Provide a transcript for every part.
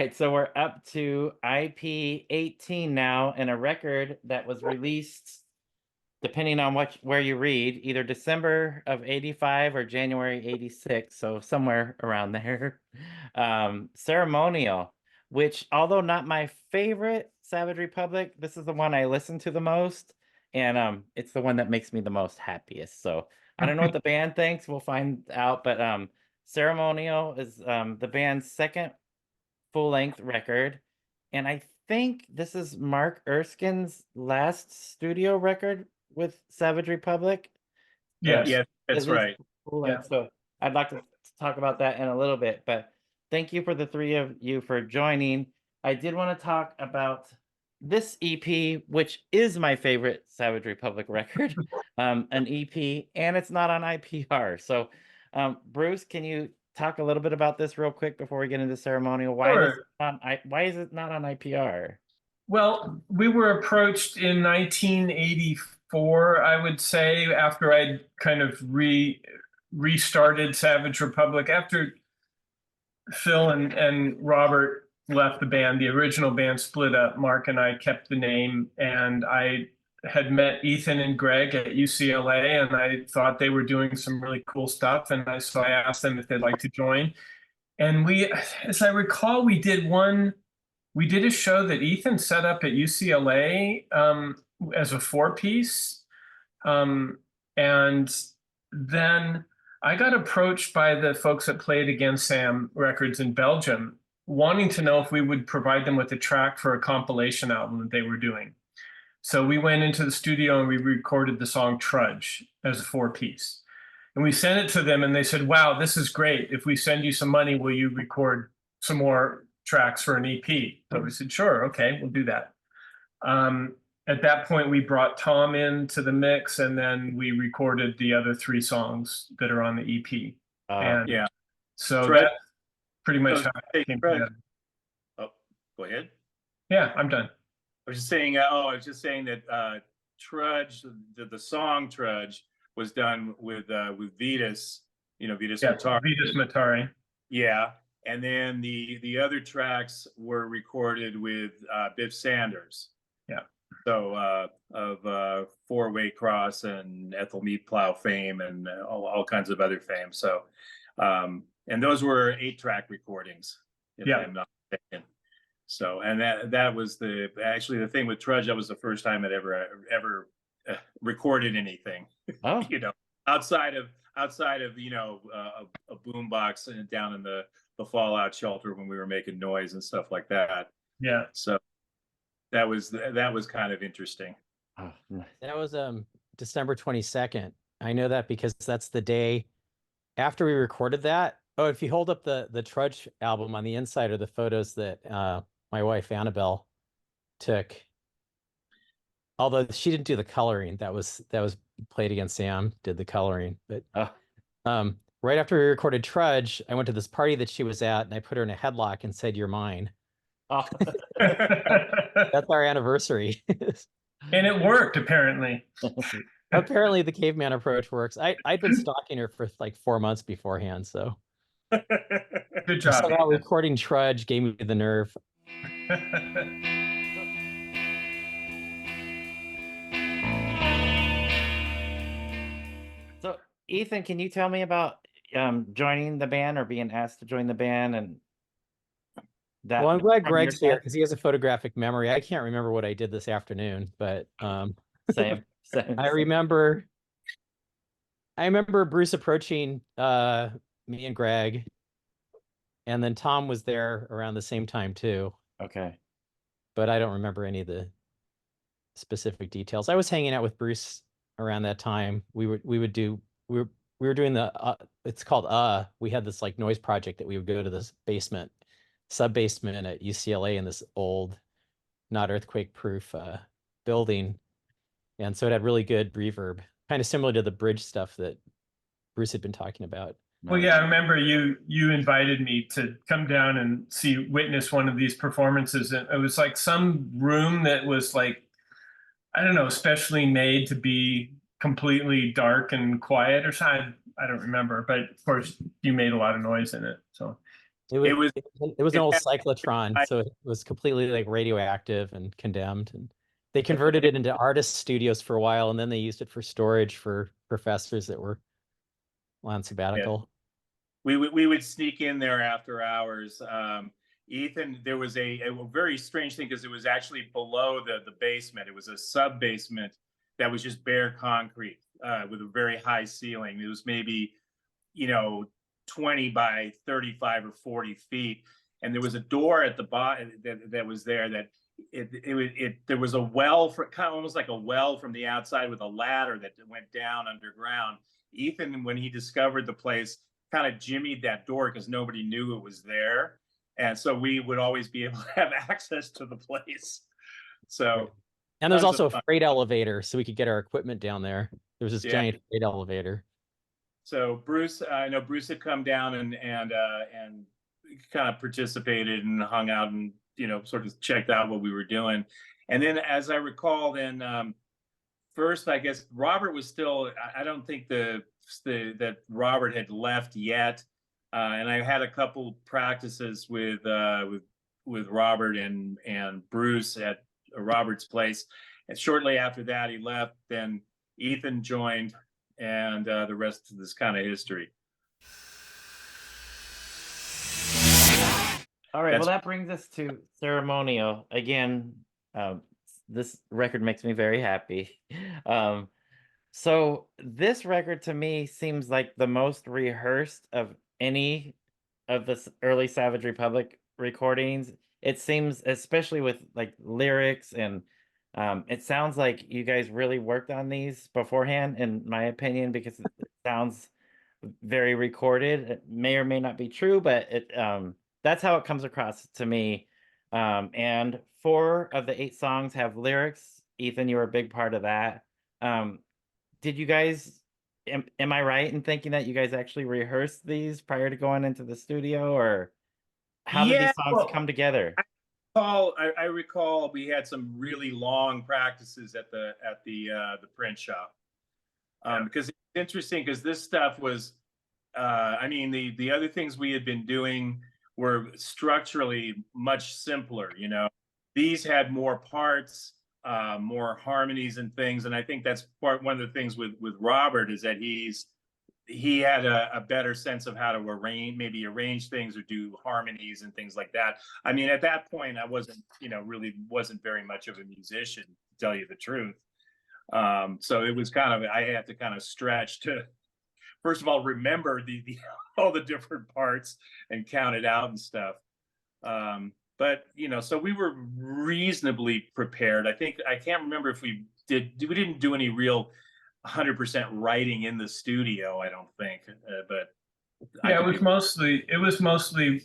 right, so we're up to IP 18 now, and a record that was released, depending on where you read, either December of 85 or January 86, so somewhere around there. Ceremonial, which, although not my favorite Savage Republic, this is the one I listen to the most, and it's the one that makes me the most happiest. So I don't know what the band thinks, we'll find out, but Ceremonial is the band's second full-length record, and I think this is Mark Erskine's last studio record with Savage Republic. Yes. Yeah, that's At least right. full-length. So I'd like to talk about that in a little bit, but thank you for the three of you for joining. I did want to talk about this EP, which is my favorite Savage Republic record, an EP, and it's not on IPR. So, Bruce, can you talk a little bit about this real quick before we get into Ceremonial? Sure. Why is it not on IPR? Well, we were approached in 1984, I would say, after I'd kind of restarted Savage Republic. After Phil and Robert left the band, the original band split up. Mark and I kept the name, and I had met Ethan and Greg at UCLA, and I thought they were doing some really cool stuff. And so I asked them if they'd like to join. And we, as I recall, we did a show that Ethan set up at UCLA as a four-piece. And then I got approached by the folks at Play It Again Sam Records in Belgium, wanting to know if we would provide them with a track for a compilation album that they were doing. So we went into the studio and we recorded the song Trudge as a four-piece. And we sent it to them, and they said, wow, this is great. If we send you some money, will you record some more tracks for an EP? So we said, sure, okay, we'll do that. At that point, we brought Tom into the mix, and then we recorded the other three songs that are on the EP. And Yeah. so Trudge- that's pretty much how Hey, it came Trudge. together. Oh, go ahead. Yeah, I'm done. I was just saying. That Trudge, the song Trudge, was done with Vitas. Vitas Matari. Vitas Matari. Yeah, and then the other tracks were recorded with Biff Sanders. Yeah. So of Four-Way Cross and Ethel Meat Plow fame and all kinds of other fame. So, and those were 8-track recordings, if I'm not mistaken. So, and that was actually the thing with Trudge. That was the first time I'd ever recorded anything. Oh. Outside of a boombox and down in the fallout shelter when we were making noise and stuff like that. Yeah. So that was kind of interesting. Oh, nice. That was December 22nd. I know that because that's the day after we recorded that. Oh, if you hold up the Trudge album, on the inside are the photos that my wife Annabelle took. Although she didn't do the coloring, that was Played Against Sam did the coloring. But right after we recorded Trudge, I went to this party that she was at, and I put her in a headlock and said, "You're mine." Oh. That's our anniversary. And it worked, apparently. Apparently the caveman approach works. I'd been stalking her for like 4 months beforehand, so Good job. somehow recording Trudge gave me the nerve. So, Ethan, can you tell me about joining the band or being asked to join the band? And that, Well, I'm glad from your Greg's here side? because he has a photographic memory. I can't remember what I did this afternoon, but Same. I remember Bruce approaching me and Greg, and then Tom was there around the same time too. Okay. But I don't remember any of the specific details. I was hanging out with Bruce around that time. We were doing the it's called we had this like noise project that we would go to this sub basement at UCLA in this old, not earthquake proof building. And so it had really good reverb, kind of similar to the bridge stuff that Bruce had been talking about. Well, yeah, I remember you invited me to come down and witness one of these performances. And it was like some room that was like, I don't know, specially made to be completely dark and quiet or something. I don't remember, but of course you made a lot of noise in it. So It was it was an it old had, cyclotron, I, so it was completely like radioactive and condemned. And they converted it into artist studios for a while, and then they used it for storage for professors that were on sabbatical. we would sneak in there after hours. Ethan, there was a very strange thing because it was actually below the basement. It was a sub basement that was just bare concrete with a very high ceiling. It was maybe, 20 by 35 or 40 feet. And there was a door at the bottom that was there that there was a well for kind of almost like a well from the outside with a ladder that went down underground. Ethan, when he discovered the place, kind of jimmied that door because nobody knew it was there. And so we would always be able to have access to the place. So, and there's also a freight elevator, so we could get our equipment down there. There was this giant freight elevator. So Bruce, I know Bruce had come down and kind of participated and hung out and sort of checked out what we were doing. And then, as I recall, then first, I guess Robert was still. I don't think that Robert had left yet. And I had a couple practices with Robert and Bruce at Robert's place. And shortly after that, he left. Then Ethan joined, and the rest is kind of history. All right. Well, that brings us to Ceremonial again. This record makes me very happy. So this record to me seems like the most rehearsed of any of the early Savage Republic recordings. It seems, especially with like lyrics, and it sounds like you guys really worked on these beforehand, in my opinion, because it sounds very recorded. It may or may not be true, but that's how it comes across to me. And 4 of the 8 songs have lyrics. Ethan, you were a big part of that. Did you guys, am I right in thinking that you guys actually rehearsed these prior to going into the studio, or how did these songs come together? I recall we had some really long practices at the print shop, because it's interesting because this stuff was, I mean, the other things we had been doing were structurally much simpler. These had more parts, more harmonies and things, and I think that's one of the things with Robert is that he had a better sense of how to arrange things or do harmonies and things like that. I mean, at that point, I wasn't really wasn't very much of a musician, to tell you the truth. So it was kind of, I had to kind of stretch to, first of all, remember the all the different parts and count it out and stuff. But so we were reasonably prepared. I think, I can't remember if we didn't do any real 100% writing in the studio, I don't think. But yeah, it was mostly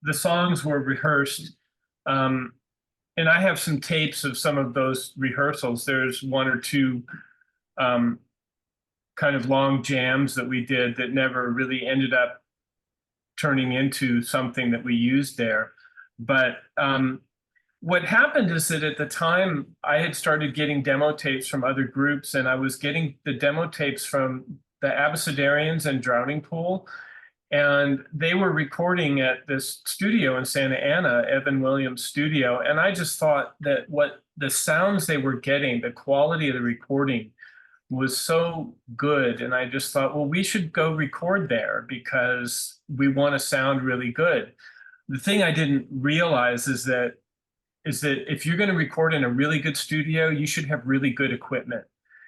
the songs were rehearsed. And I have some tapes of some of those rehearsals. There's 1 or 2 kind of long jams that we did that never really ended up turning into something that we used there. But what happened is that at the time I had started getting demo tapes from other groups, and I was getting the demo tapes from the Abecedarians and Drowning Pool. And they were recording at this studio in Santa Ana, Evan Williams' studio. And I just thought that what the sounds they were getting, the quality of the recording was so good. And I just thought, well, we should go record there because we want to sound really good. The thing I didn't realize is that if you're going to record in a really good studio, you should have really good equipment.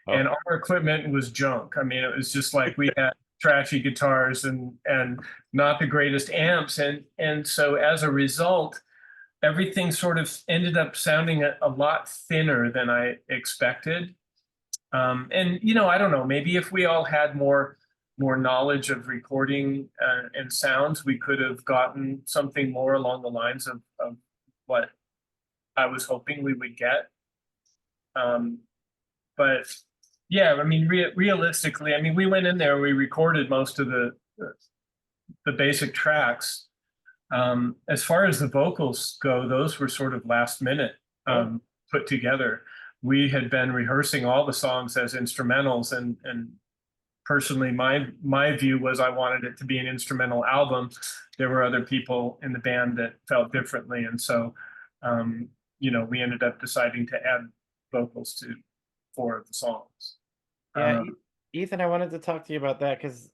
Oh. And our equipment was junk. I mean, it was just like we had trashy guitars and not the greatest amps. And so as a result, everything sort of ended up sounding a lot thinner than I expected. And, I don't know, maybe if we all had more knowledge of recording and sounds, we could have gotten something more along the lines of what I was hoping we would get. But yeah, I mean, realistically, I mean, we went in there, we recorded most of the basic tracks. As far as the vocals go, those were sort of last minute put together. We had been rehearsing all the songs as instrumentals, and personally, my view was I wanted it to be an instrumental album. There were other people in the band that felt differently, and so we ended up deciding to add vocals to 4 of the songs. Yeah, Ethan, I wanted to talk to you about that because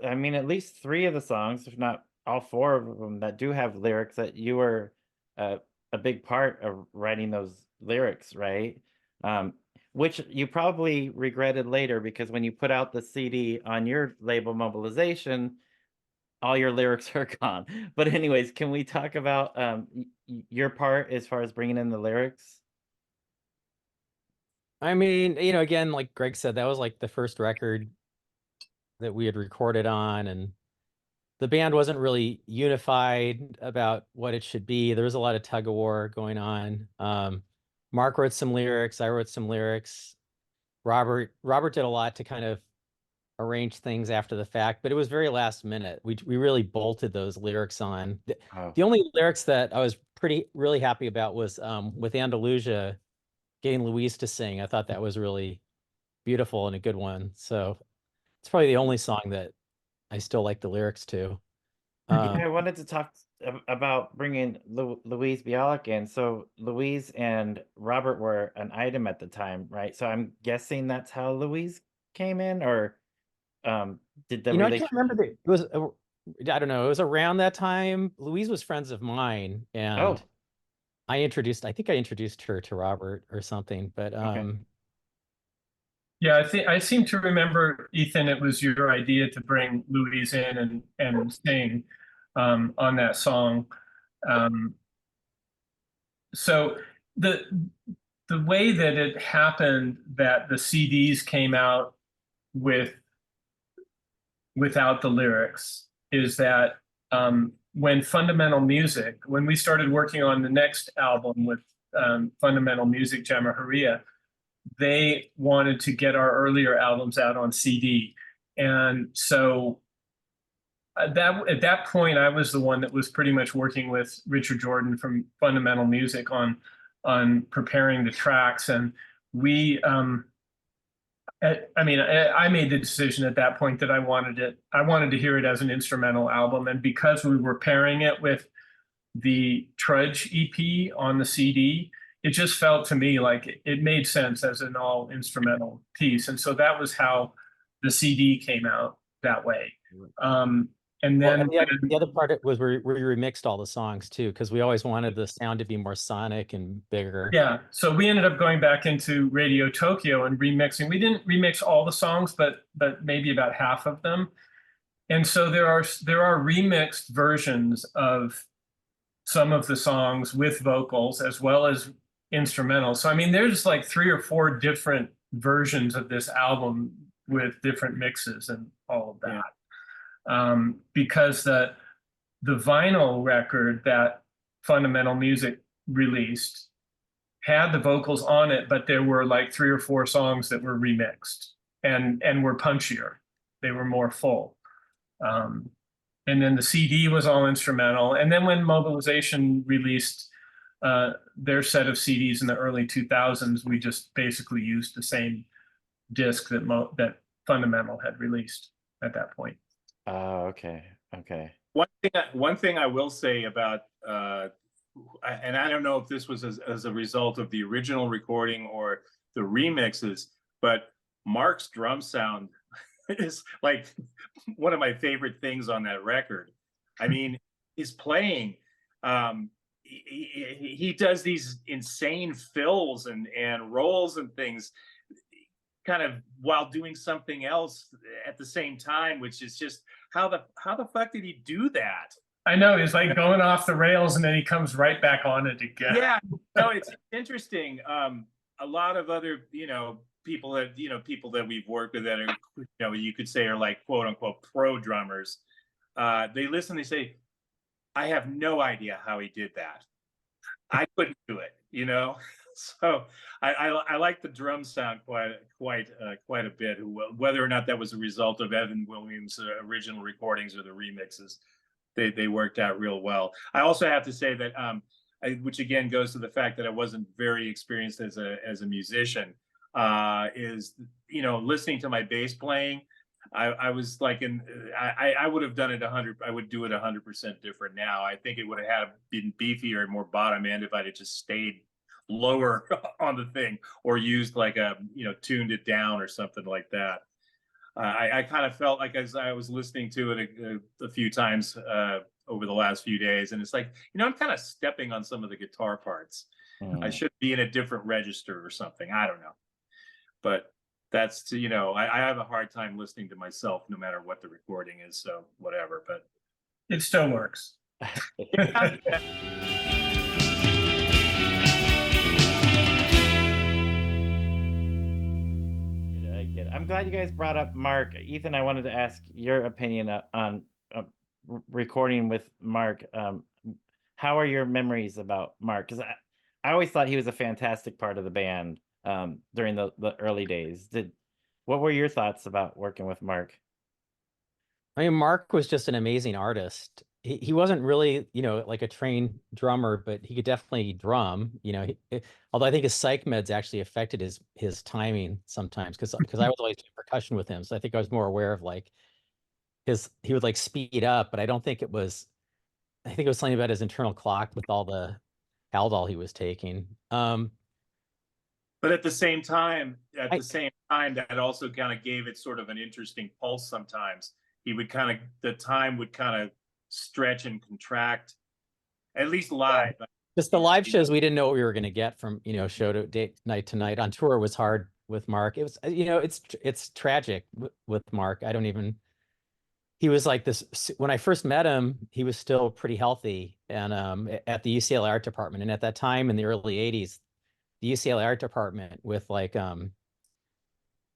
I mean, at least 3 of the songs, if not all 4 of them, that do have lyrics that you were a big part of writing those lyrics, right? Which you probably regretted later because when you put out the CD on your label Mobilization, all your lyrics are gone. But anyways, can we talk about your part as far as bringing in the lyrics? I mean, again, like Greg said, that was like the first record that we had recorded on, and the band wasn't really unified about what it should be. There was a lot of tug of war going on. Mark wrote some lyrics, I wrote some lyrics. Robert did a lot to kind of arrange things after the fact, but it was very last minute. We really bolted those lyrics on. Oh. The only lyrics that I was really happy about was with Andalusia, getting Louise to sing. I thought that was really beautiful and a good one. So it's probably the only song that I still like the lyrics to. Yeah, I wanted to talk about bringing Louise Bialik in. So Louise and Robert were an item at the time, right? So I'm guessing that's how Louise came in, or did the I can't relationship? remember. It was, I don't know. It was around that time. Louise was friends of mine, and Oh, I think I introduced her to Robert or something. But okay. Yeah, I seem to remember, Ethan, it was your idea to bring Louise in and sing on that song. So the way that it happened that the CDs came out without the lyrics is that when we started working on the next album with Fundamental Music Jamahuriya, they wanted to get our earlier albums out on CD. And so at that point, I was the one that was pretty much working with Richard Jordan from Fundamental Music on preparing the tracks. And I made the decision at that point that I wanted to hear it as an instrumental album. And because we were pairing it with the Trudge EP on the CD, it just felt to me like it made sense as an all instrumental piece. And so that was how the CD came out that way. And then the other part was we remixed all the songs too, because we always wanted the sound to be more sonic and bigger. Yeah, so we ended up going back into Radio Tokyo and remixing. We didn't remix all the songs, but maybe about half of them. And so there are remixed versions of some of the songs with vocals as well as instrumental. So I mean, there's like 3 or 4 different versions of this album with different mixes and all of that. Yeah. Because the vinyl record that Fundamental Music released had the vocals on it, but there were like 3 or 4 songs that were remixed and were punchier. They were more full. And then the CD was all instrumental. And then when Mobilization released their set of CDs in the early 2000s, we just basically used the same disc that Fundamental had released at that point. Oh, okay. One thing I will say about, and I don't know if this was as a result of the original recording or the remixes, but Mark's drum sound is like one of my favorite things on that record. I mean, his playing, he does these insane fills and rolls and things kind of while doing something else at the same time, which is just how the fuck did he do that? I know, he's like going off the rails and then he comes right back on it again. Yeah, no, it's interesting. A lot of other, people that we've worked with that are, you could say are like quote unquote pro drummers. They listen, they say, I have no idea how he did that. I couldn't do it, So I like the drum sound quite a bit. Whether or not that was a result of Evan Williams' original recordings or the remixes, they worked out real well. I also have to say that, which again goes to the fact that I wasn't very experienced as a musician, is listening to my bass playing. I was like I would have done it 100. I would do it 100% different now. I think it would have been beefier and more bottom end if I'd have just stayed lower on the thing or used like a, tuned it down or something like that. I kind of felt like as I was listening to it a few times over the last few days, and it's like, I'm kind of stepping on some of the guitar parts. I should be in a different register or something. I don't know, but that's I have a hard time listening to myself no matter what the recording is, so whatever. But It still works. I get it. I'm glad you guys brought up Mark. Ethan, I wanted to ask your opinion on recording with Mark. How are your memories about Mark? Because I always thought he was a fantastic part of the band during the early days. What were your thoughts about working with Mark? I mean, Mark was just an amazing artist. He wasn't really, like a trained drummer, but he could definitely drum. Although I think his psych meds actually affected his timing sometimes, because I was always doing percussion with him, so I think I was more aware of like he would like speed up, but I don't think it was. I think it was something about his internal clock with all the Haldol he was taking. But at the same time, that also kind of gave it sort of an interesting pulse. Sometimes the time would kind of stretch and contract, at least live. Just the live shows, we didn't know what we were going to get from, show to date, night to night. On tour was hard with Mark. It was, it's tragic with Mark. He was like this, when I first met him, he was still pretty healthy and at the UCLA art department. And at that time in the early 80s, the UCLA art department with like Paul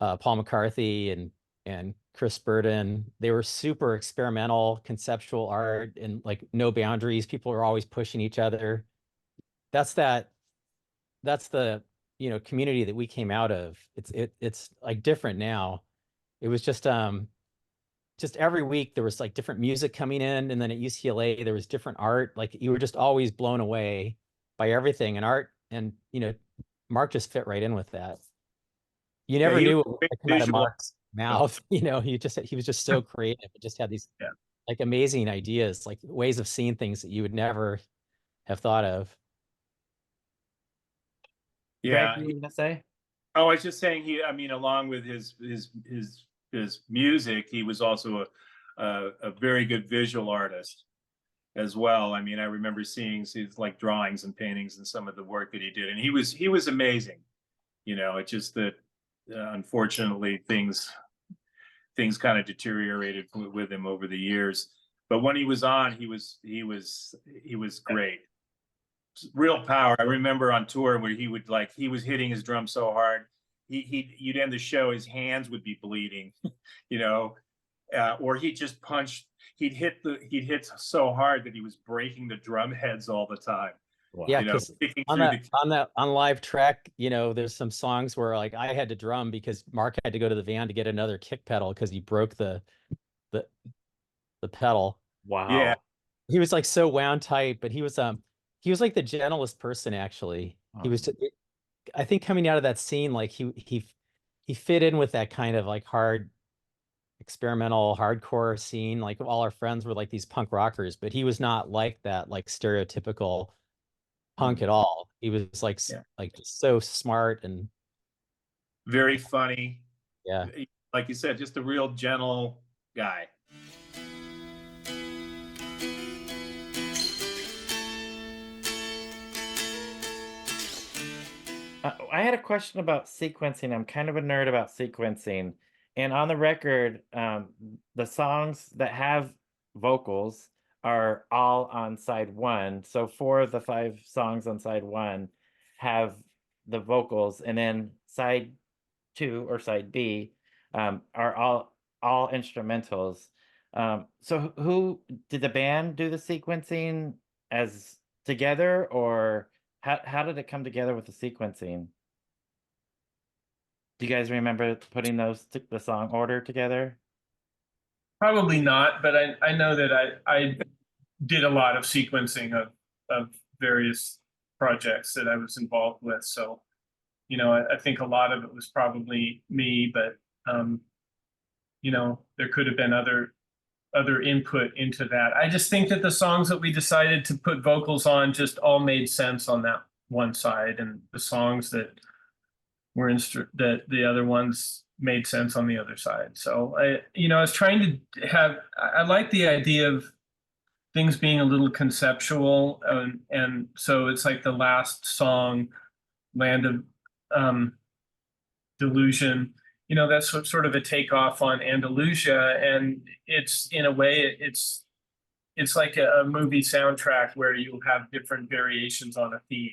McCarthy and Chris Burden, they were super experimental, conceptual art and like no boundaries. People were always pushing each other. That's the community that we came out of. It's like different now. It was just every week there was like different music coming in, and then at UCLA there was different art. Like you were just always blown away by everything and art, and Mark just fit right in with that. You never knew what would come out of Mark's mouth. He was just so creative. He just had these like amazing ideas, like ways of seeing things that you would never have thought of. Yeah. Greg, you gonna say? Oh, I was just saying along with his music, he was also a very good visual artist as well. I mean, I remember seeing his like drawings and paintings and some of the work that he did, and he was amazing. It's just that unfortunately things kind of deteriorated with him over the years. But when he was on, he was great. Real power. I remember on tour where he was hitting his drum so hard, you'd end the show, his hands would be bleeding, or he'd just punch. He'd hit so hard that he was breaking the drum heads all the time. Wow. Yeah, because on live track, there's some songs where like I had to drum because Mark had to go to the van to get another kick pedal because he broke the pedal. Wow. Yeah. He was like so wound tight, but he was like the gentlest person actually. He was, I think, coming out of that scene, like he fit in with that kind of like hard experimental hardcore scene. Like all our friends were like these punk rockers, but he was not like that, like stereotypical punk at all. He was like just so smart and very funny. Yeah, like you said, just a real gentle guy. I had a question about sequencing. I'm kind of a nerd about sequencing. And on the record, the songs that have vocals are all on side one. So 4 of the 5 songs on side 1 have the vocals, and then side 2 or side B are all instrumentals. So who did the band do the sequencing as together, or how did it come together with the sequencing? Do you guys remember putting the song order together? Probably not, but I know that I did a lot of sequencing of various projects that I was involved with. So, I think a lot of it was probably me, but there could have been other input into that. I just think that the songs that we decided to put vocals on just all made sense on that one side, and the songs that that the other ones made sense on the other side. So I was trying to I like the idea of things being a little conceptual, and so it's like the last song, Land of Delusion, that's sort of a takeoff on Andalusia, and it's, in a way, it's like a movie soundtrack where you have different variations on a theme.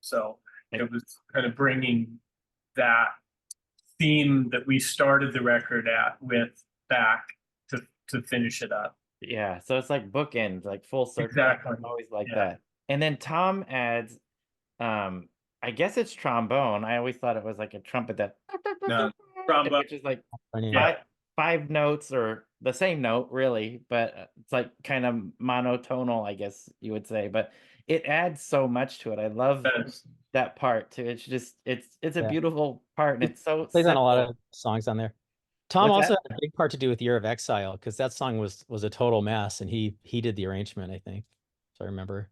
So it was kind of bringing that theme that we started the record with back to finish it up. Yeah, so it's like bookends, like full circle. Exactly. I always like Yeah. that. And then Tom adds, I guess it's trombone. I always thought it was like a trumpet that, No, trombone. which is like Yeah. five notes, or the same note really, but it's like kind of monotonal, I guess you would say. But it adds so much to it. I love That's- that part too. It's just it's a Yeah. beautiful part, and it's so Plays on a lot simple. of songs on there. Tom What's also that? had a big part to do with Year of Exile, because that song was a total mess, and he did the arrangement, I think. So I remember.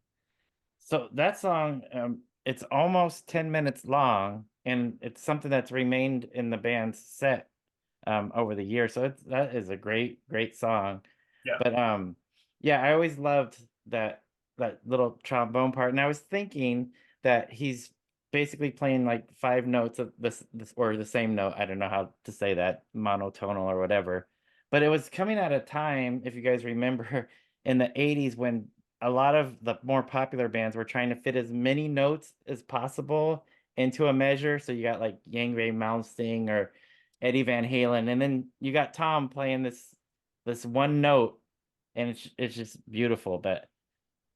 So that song, it's almost 10 minutes long, and it's something that's remained in the band's set over the years. So that is a great song. Yeah. But yeah, I always loved that little trombone part, and I was thinking that he's basically playing like five notes of this or the same note. I don't know how to say that, monotonal or whatever. But it was coming at a time, if you guys remember, in the 80s, when a lot of the more popular bands were trying to fit as many notes as possible into a measure. So you got like Yngwie Malmsteen or Eddie Van Halen, and then you got Tom playing this one note, and it's just beautiful. But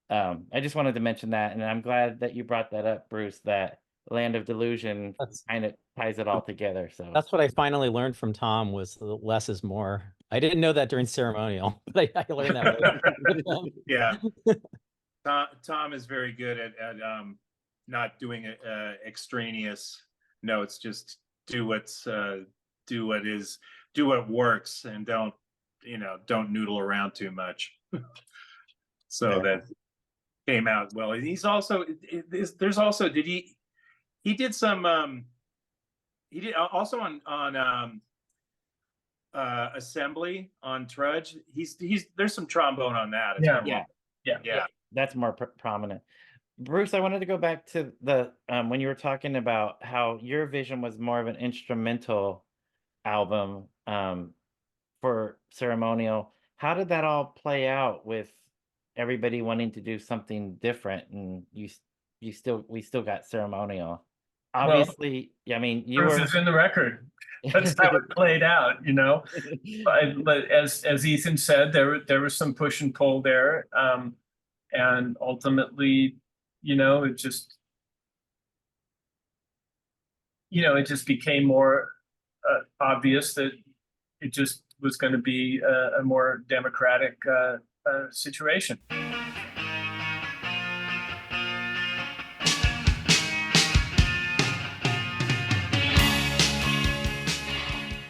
I just wanted to mention that, and I'm glad that you brought that up, Bruce. That Land of Delusion kind of ties it all together. So that's what I finally learned from Tom, was the less is more. I didn't know that during Ceremonial, but I learned that. Yeah. Tom is very good at not doing extraneous notes. Just do what works, and don't noodle around too much. So that came out well. And he's also there's also he did some he did also on Assembly on Trudge. There's some trombone on that as well. Yeah. That's more prominent. Bruce, I wanted to go back to the when you were talking about how your vision was more of an instrumental album for Ceremonial. How did that all play out with everybody wanting to do something different, and we still got Ceremonial? Obviously, I mean, you Proof were is in the record. That's how it played out, But as Ethan said, there was some push and pull there, and ultimately, it just became more obvious that it just was going to be a more democratic situation.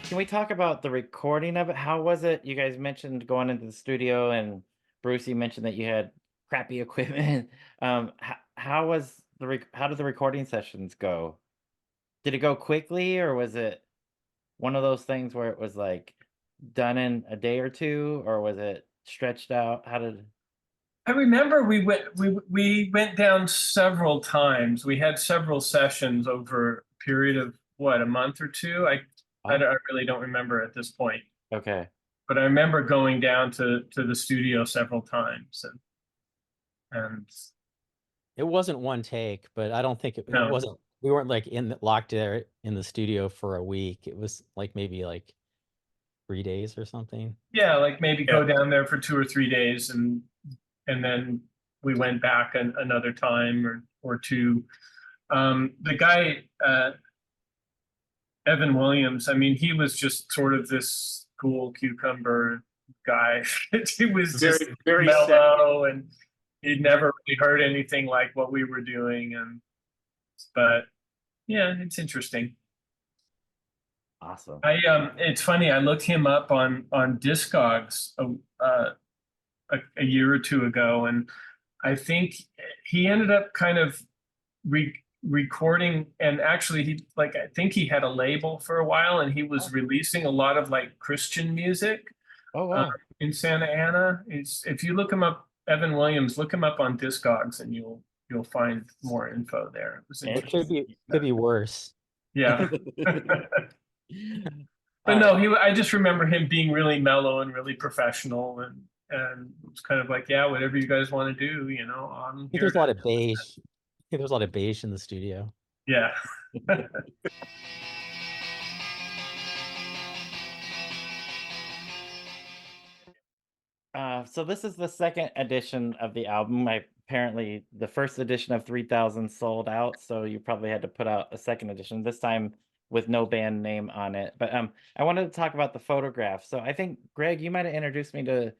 Can we talk about the recording of it? How was it? You guys mentioned going into the studio, and Bruce, you mentioned that you had crappy equipment. How did the recording sessions go? Did it go quickly, or was it one of those things where it was like done in a day or two, or was it stretched out? I remember we went down several times. We had several sessions over a period of a month or two. I really don't remember at this point. Okay. But I remember going down to the studio several times, and it wasn't one take, but I don't think it No. wasn't. We weren't like locked there in the studio for a week. It was like maybe like 3 days or something. yeah, like maybe go down there for 2 or 3 days, and then we went back another time or two. The guy Evan Williams, I mean, he was just sort of this cool cucumber guy. He was just very mellow, and he'd never really heard anything like what we were doing. But yeah, it's interesting. Awesome. It's funny. I looked him up on Discogs a year or two ago, and I think he ended up kind of recording, and actually I think he had a label for a while, and he was releasing a lot of like Christian music Oh wow. in Santa Ana. If you look him up, Evan Williams, look him up on Discogs, and you'll find more info there. It was It could be worse. yeah. But no, I just remember him being really mellow and really professional, and it's kind of like, yeah, whatever you guys want to do, you know. I think there's a lot of beige. I think there's a lot of beige in the studio. Yeah. So this is the second edition of the album. Apparently the first edition of 3000 sold out, so you probably had to put out a second edition, this time with no band name on it. But I wanted to talk about the photograph. So I think, Greg, you might have introduced me to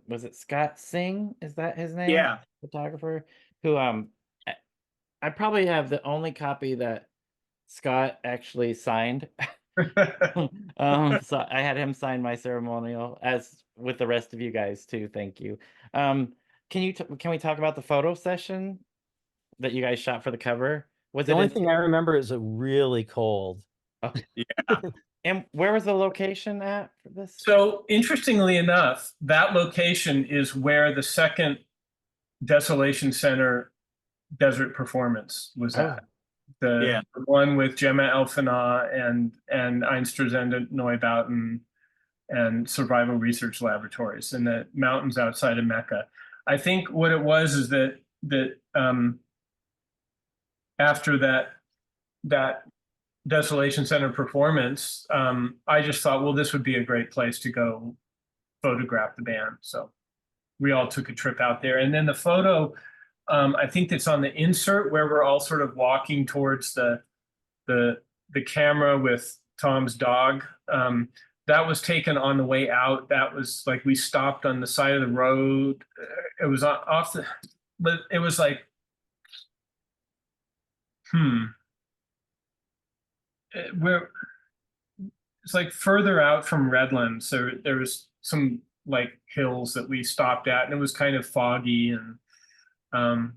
was it Scott Singh? Is that his name? Yeah. Photographer who I probably have the only copy that Scott actually signed. So I had him sign my ceremonial, as with the rest of you guys too. Thank you. Can we talk about the photo session that you guys shot for the cover? Was The it only in, thing I remember is it really cold. Yeah. and where was the location at for this? So interestingly enough, that location is where the second Desolation Center desert performance was at. The one with Gemma Elfana and Einstürzende Neubauten and Survival Research Laboratories in the mountains outside of Mecca. I think what it was is that after that Desolation Center performance, I just thought, well, this would be a great place to go photograph the band. So we all took a trip out there. And then the photo, I think that's on the insert where we're all sort of walking towards the camera with Tom's dog. That was taken on the way out. That was like, we stopped on the side of the road. It was but it was like, it's like further out from Redlands. So there was some like hills that we stopped at, and it was kind of foggy. And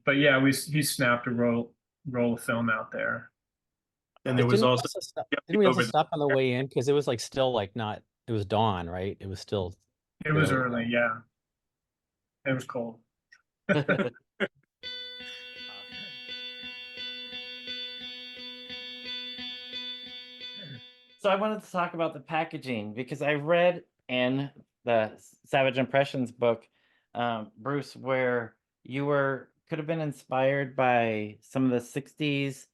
but yeah, he snapped a roll of film out there. And there was also didn't we also stop on the way in, because it was like still like not, it was dawn, right? It was still it was early. Yeah, it was cold. So I wanted to talk about the packaging, because I read in the Savage Impressions book, Bruce, where you could have been inspired by some of the 60s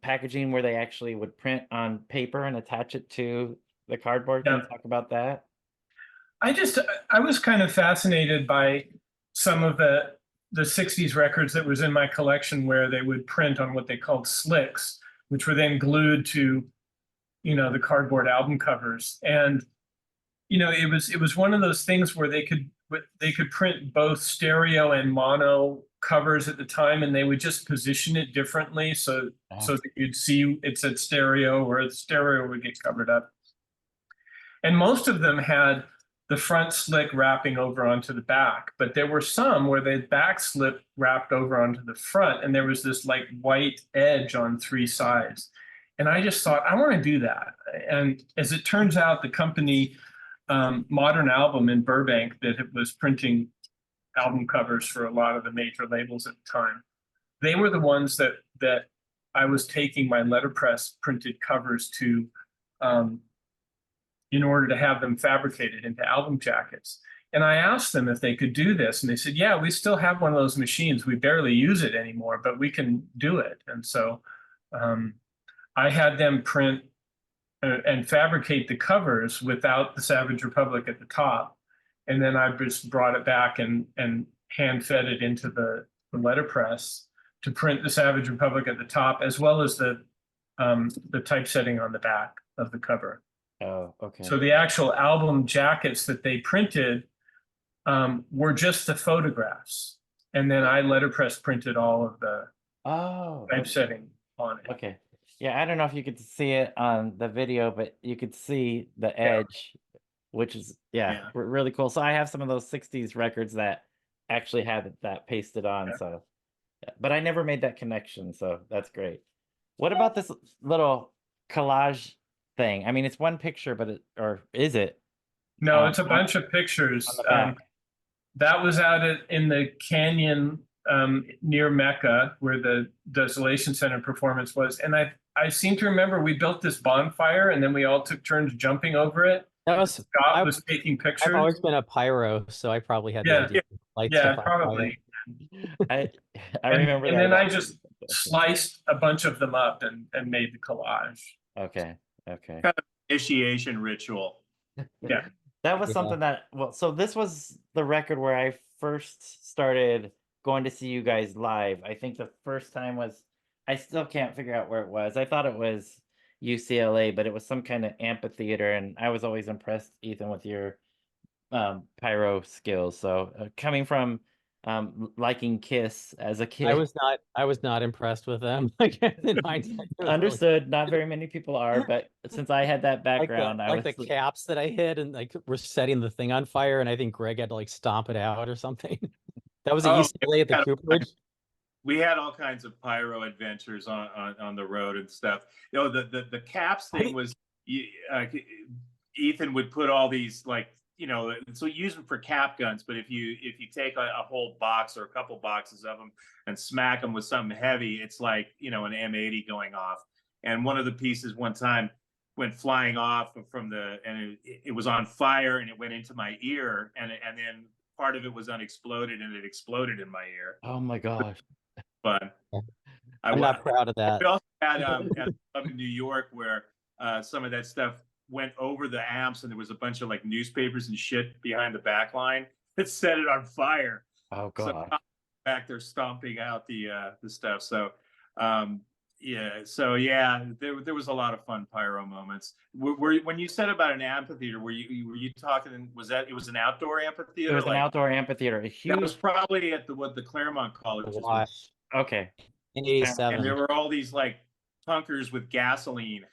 packaging where they actually would print on paper and attach it to the cardboard. Can you talk about that? I was kind of fascinated by some of the 60s records that was in my collection, where they would print on what they called slicks, which were then glued to, you know, the cardboard album covers. And, you know, it was one of those things where they could print both stereo and mono covers at the time, and they would just position it differently so that you'd see it said stereo, or the stereo would get covered up. And most of them had the front slick wrapping over onto the back, but there were some where the back slip wrapped over onto the front, and there was this like white edge on three sides. And I just thought, I want to do that. And as it turns out, the company Modern Album in Burbank, that was printing album covers for a lot of the major labels at the time, they were the ones that I was taking my letterpress printed covers to in order to have them fabricated into album jackets. And I asked them if they could do this, and they said, yeah, we still have one of those machines. We barely use it anymore, but we can do it. And so I had them print and fabricate the covers without the Savage Republic at the top. And then I just brought it back and hand fed it into the letterpress to print the Savage Republic at the top, as well as the typesetting on the back of the cover. Oh, okay. So the actual album jackets that they printed were just the photographs. And then I letterpress printed all of the typesetting on it. Okay. Yeah, I don't know if you could see it on the video, but you could see the edge, which is Yeah. really cool. So I have some of those 60s records that actually have that pasted on. Yeah. So, yeah. But I never made that connection, so that's great. What about this little collage thing? I mean, it's one picture, but or is it No, it's a bunch of on pictures. the back? That was out in the canyon near Mecca, where the Desolation Center performance was. And I seem to remember we built this bonfire, and then we all took turns jumping over it. That was Scott was taking I've pictures. always been a pyro, so I probably had the Yeah. idea to light Yeah, stuff on probably. I And remember and that then I about just you. sliced a bunch of them up and made the collage. Okay. Kind of initiation ritual. Yeah. That was Yeah. something that, well, so this was the record where I first started going to see you guys live. I think the first time was, I still can't figure out where it was. I thought it was UCLA, but it was some kind of amphitheater, and I was always impressed, Ethan, with your pyro skills. So coming from liking Kiss as a kid. I was not impressed with them. Like in hindsight, it was really- Understood. Not very many people are, but since I had that like background, I like was the caps that I hit and like we're setting the thing on fire, and I think Greg had to like stomp it out or something. That was at Oh, UCLA at the yeah. Cooperage. We had all kinds of pyro adventures on the road and stuff. You know, the caps thing was, Ethan would put all these, like, you know, so use them for cap guns. But if you take a whole box or a couple boxes of them and smack them with something heavy, it's like, you know, an M80 going off. And one of the pieces one time went flying off from and it was on fire, and it went into my ear, and then part of it was unexploded, and it exploded in my ear. oh my gosh. But I'm not proud of that. we also had at a club in New York where some of that stuff went over the amps, and there was a bunch of like newspapers and shit behind the back line that set it on fire. Oh So god. back there stomping out the stuff. So yeah, there was a lot of fun pyro moments. When you said about an amphitheater, were you talking? Was that, it was an outdoor amphitheater? It was an Like, outdoor amphitheater, a that was huge. probably at the Claremont colleges. Watch Okay. in And '87. there were all these like punkers with gasoline.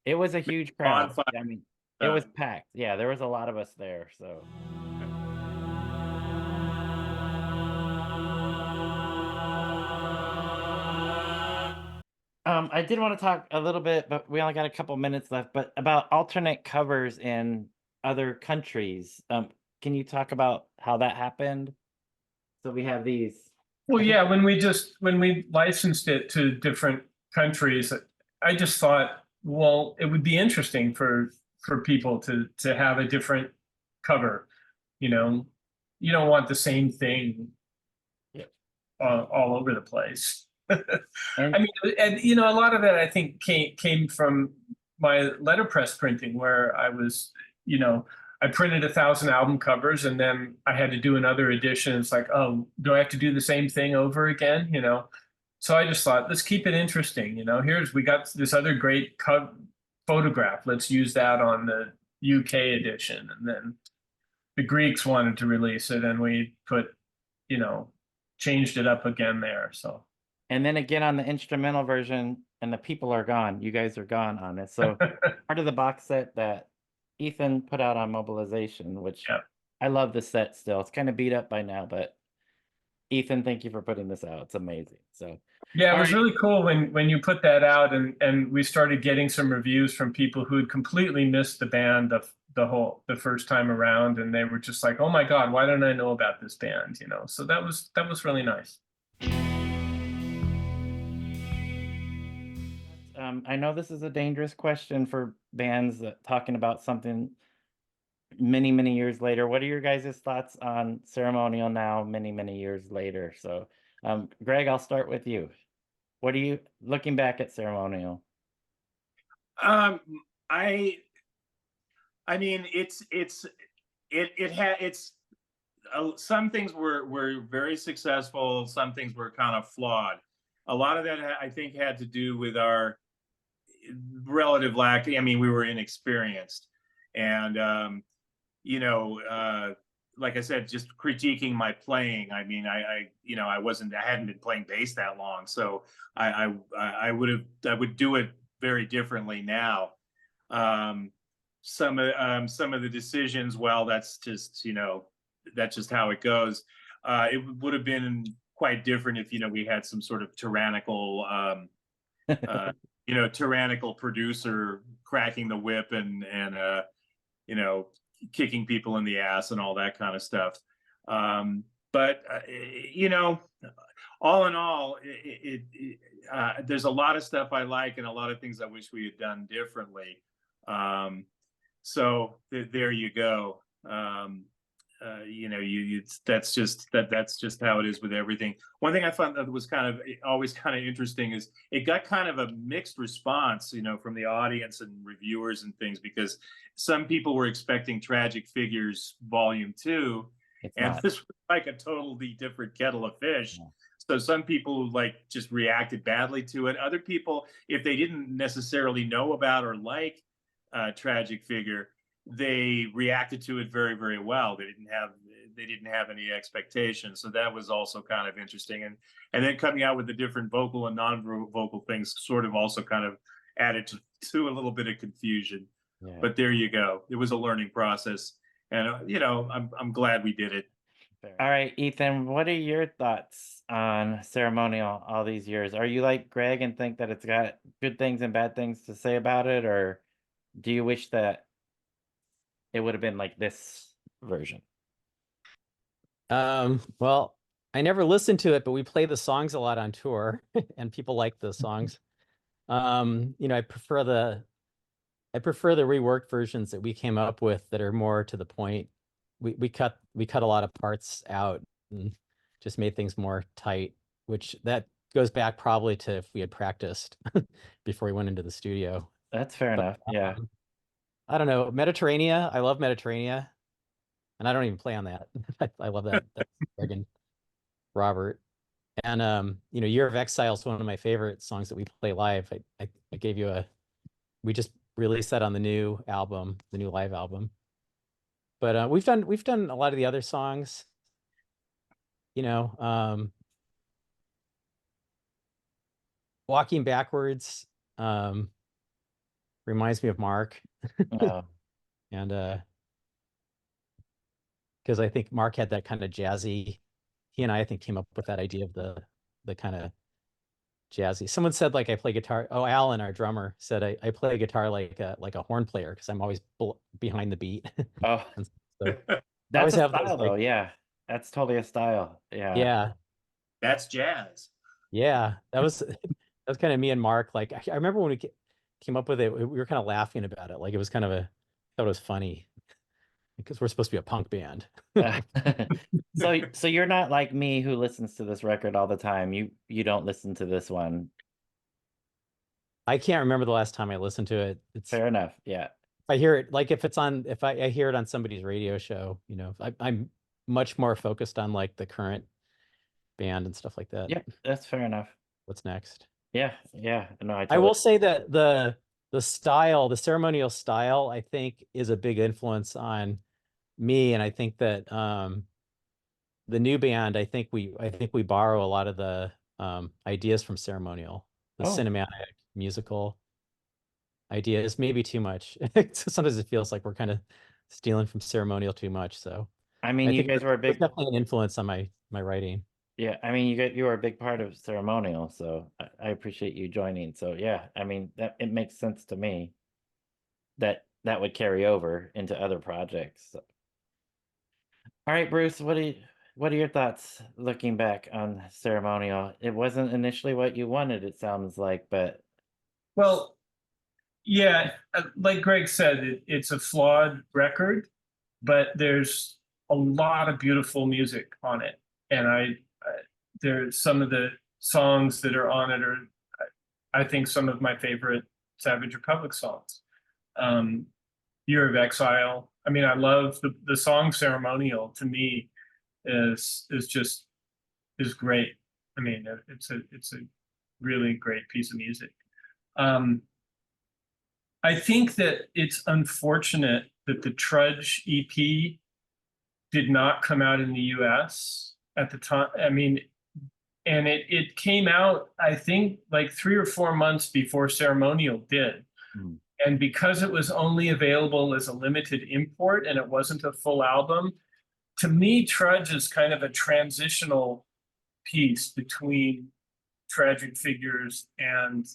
It was a huge crowd. Bonfire. I mean, it was packed. Yeah, there was a lot of us there. So. I did want to talk a little bit, but we only got a couple minutes left, but about alternate covers in other countries. Can you talk about how that happened? So we have these. Well, yeah, when we licensed it to different countries, I just thought, well, it would be interesting for people to have a different cover. You know, you don't want the same thing all over the place. And I mean, and you know, a lot of that I think came from my letterpress printing, where I was, you know, I printed 1,000 album covers, and then I had to do another edition. It's like, oh, do I have to do the same thing over again? You know, so I just thought, let's keep it interesting. You know, we got this other great photograph. Let's use that on the UK edition, and then the Greeks wanted to release it, and we you know, changed it up again there. So. and then again on the instrumental version, and the people are gone. You guys are gone on it. So part of the box set that Ethan put out on Mobilization, which I love the set still. It's kind of beat up by now, but Ethan, thank you for putting this out. It's amazing. So yeah, it was really cool when you put that out, and we started getting some reviews from people who had completely missed the band the first time around, and they were just like, oh my God, why don't I know about this band? You know, so that was really nice. I know this is a dangerous question for bands that talking about something many, many years later. What are your guys' thoughts on Ceremonial now, many, many years later? So, Greg, I'll start with you. What are you looking back at Ceremonial? I mean, some things were very successful. Some things were kind of flawed. A lot of that, I think, had to do with our relative lack. I mean, we were inexperienced, and you know, like I said, just critiquing my playing. I mean, you know, I hadn't been playing bass that long, so I would do it very differently now. Um, some of the decisions, well, that's just, you know, that's just how it goes. It would have been quite different if, you know, we had some sort of tyrannical, you know, tyrannical producer cracking the whip and you know, kicking people in the ass and all that kind of stuff. But you know, all in all, there's a lot of stuff I like and a lot of things I wish we had done differently. Um, so there you go. You know, that's just that's just how it is with everything. One thing I found that was kind of always kind of interesting is it got kind of a mixed response, you know, from the audience and reviewers and things, because some people were expecting Tragic Figures Volume 2, It's and not. this was like a totally different kettle of fish. Yeah. So some people like just reacted badly to it. Other people, if they didn't necessarily know about or like Tragic Figure, they reacted to it very, very well. They didn't have any expectations. So that was also kind of interesting. And then coming out with the different vocal and non-vocal things sort of also kind of added to a little bit of confusion. Yeah. But there you go. It was a learning process. And you know, I'm glad we did it. All right, Ethan, what are your thoughts on Ceremonial all these years? Are you like Greg and think that it's got good things and bad things to say about it, or do you wish that it would have been like this version? Well, I never listened to it, but we play the songs a lot on tour and people like the songs. You know, I prefer the reworked versions that we came up with that are more to the point. We cut a lot of parts out and just made things more tight, which that goes back probably to if we had practiced before we went into the studio. That's fair enough. Yeah. I don't know. Mediterranean. I love Mediterranean. And I don't even play on that. I love that. That's friggin' Robert. And you know, Year of Exile is one of my favorite songs that we play live. I gave you we just released that on the new album, the new live album. But we've done a lot of the other songs. You know, Walking Backwards reminds me of Mark. Oh, And because I think Mark had that kind of jazzy, he and I think came up with that idea of the kind of jazzy. Someone said like I play guitar. Oh, Alan, our drummer, said I play guitar like a horn player because I'm always behind the beat. oh, And so I that's always a have those style though. like, Yeah, that's totally a style. Yeah. yeah, That's jazz. yeah. That was kind of me and Mark. Like I remember when we came up with it, we were kind of laughing about it. Like it was kind of thought it was funny because we're supposed to be a punk band. So you're not like me who listens to this record all the time. You don't listen to this one. I can't remember the last time I listened to it. It's Fair enough. Yeah. I hear it, like if I hear it on somebody's radio show, you know, I'm much more focused on like the current band and stuff like that. Yep, that's fair enough. What's next? Yeah, yeah. No, I I totally. will say that the style, the ceremonial style, I think is a big influence on me. And I think that the new band, I think we borrow a lot of the ideas from Ceremonial, the Oh, cinematic, musical idea is maybe too much. Sometimes it feels like we're kind of stealing from Ceremonial too much. So I mean, I you think guys were a there's big. definitely an influence on my writing. Yeah, I mean, you were a big part of Ceremonial, so I appreciate you joining. So yeah, I mean that it makes sense to me that that would carry over into other projects. So. All right, Bruce, what are your thoughts looking back on Ceremonial? It wasn't initially what you wanted, it sounds like, but Well, yeah, like Greg said, it's a flawed record, but there's a lot of beautiful music on it, and there's some of the songs that are on it are, I think, some of my favorite Savage Republic songs. Year of Exile. I mean, I love the song Ceremonial. To me, is great. I mean, it's a really great piece of music. I think that it's unfortunate that the Trudge EP did not come out in the US at the time. I mean, and it came out, I think, like 3 or 4 months before Ceremonial did. Mm. And because it was only available as a limited import and it wasn't a full album, to me, Trudge is kind of a transitional piece between Tragic Figures and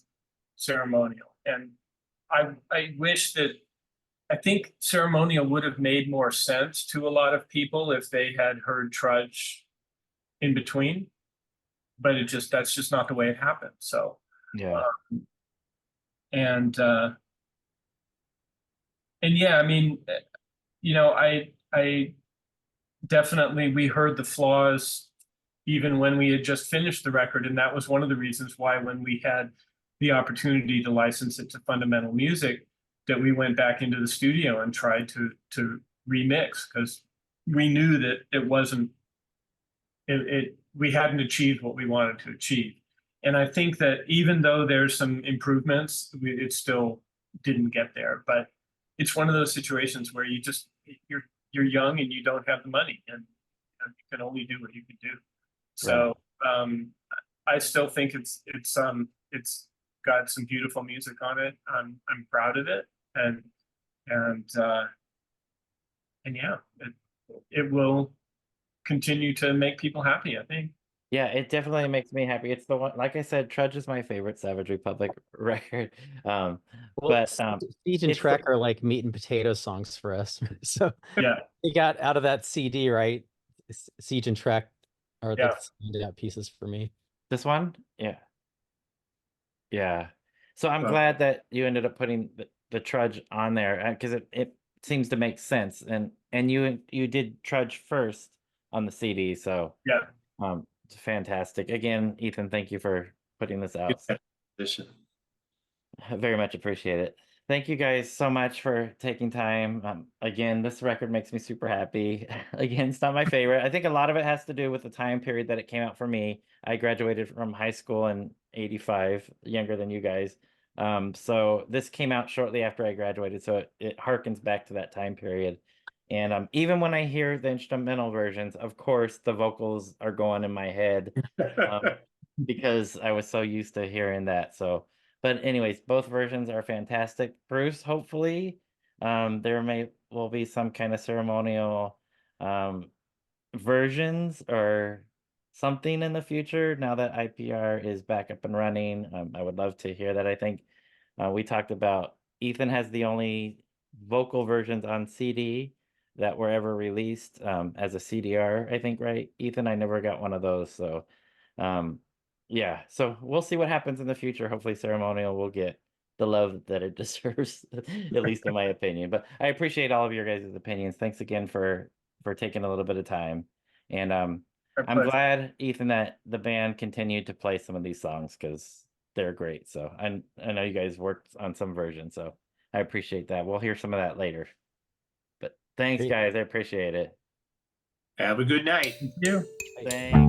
Ceremonial. And I wish that, I think Ceremonial would have made more sense to a lot of people if they had heard Trudge in between, but that's just not the way it happened. So, Yeah. and yeah, I mean, you know, I definitely, we heard the flaws even when we had just finished the record. And that was one of the reasons why, when we had the opportunity to license it to Fundamental Music, that we went back into the studio and tried to remix, because we knew that it wasn't, we hadn't achieved what we wanted to achieve. And I think that even though there's some improvements, it still didn't get there. But it's one of those situations where you're young and you don't have the money, and you can only do what you can do. So I still think it's got some beautiful music on it. I'm proud of it, and yeah, it will continue to make people happy, I think. Yeah, it definitely makes me happy. It's the one, like I said, Trudge is my favorite Savage Republic record. Well, But Siege and it's Trek are like meat and potato songs for us. So Yeah, we got out of that CD, right? Siege and Trek are Yeah. the standout pieces for me. this one, yeah, yeah. So I'm Well- glad that you ended up putting the Trudge on there, because it seems to make sense, and you did Trudge first on the CD, so yeah. it's fantastic. Again, Ethan, thank you for putting this out. Edition. I very much appreciate it. Thank you guys so much for taking time. Again, this record makes me super happy. Again, it's not my favorite. I think a lot of it has to do with the time period that it came out for me. I graduated from high school in '85, younger than you guys. So this came out shortly after I graduated, so it harkens back to that time period. And even when I hear the instrumental versions, of course, the vocals are going in my head because I was so used to hearing that. So. But anyways, both versions are fantastic. Bruce, hopefully, there will be some kind of ceremonial versions or something in the future now that IPR is back up and running. I would love to hear that. I think we talked about Ethan has the only vocal versions on CD that were ever released as a CDR, I think, right? Ethan, I never got one of those. So yeah, so we'll see what happens in the future. Hopefully Ceremonial will get the love that it deserves, at least in my opinion. But I appreciate all of your guys' opinions. Thanks again for taking a little bit of time. And I'm pleasure. glad, Ethan, that the band continued to play some of these songs, because they're great. So I know you guys worked on some versions, so I appreciate that. We'll hear some of that later. But thanks, Great. guys. I appreciate it. Have a good night. Thank you. Thanks.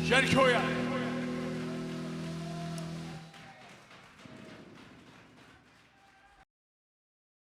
Jerkoya.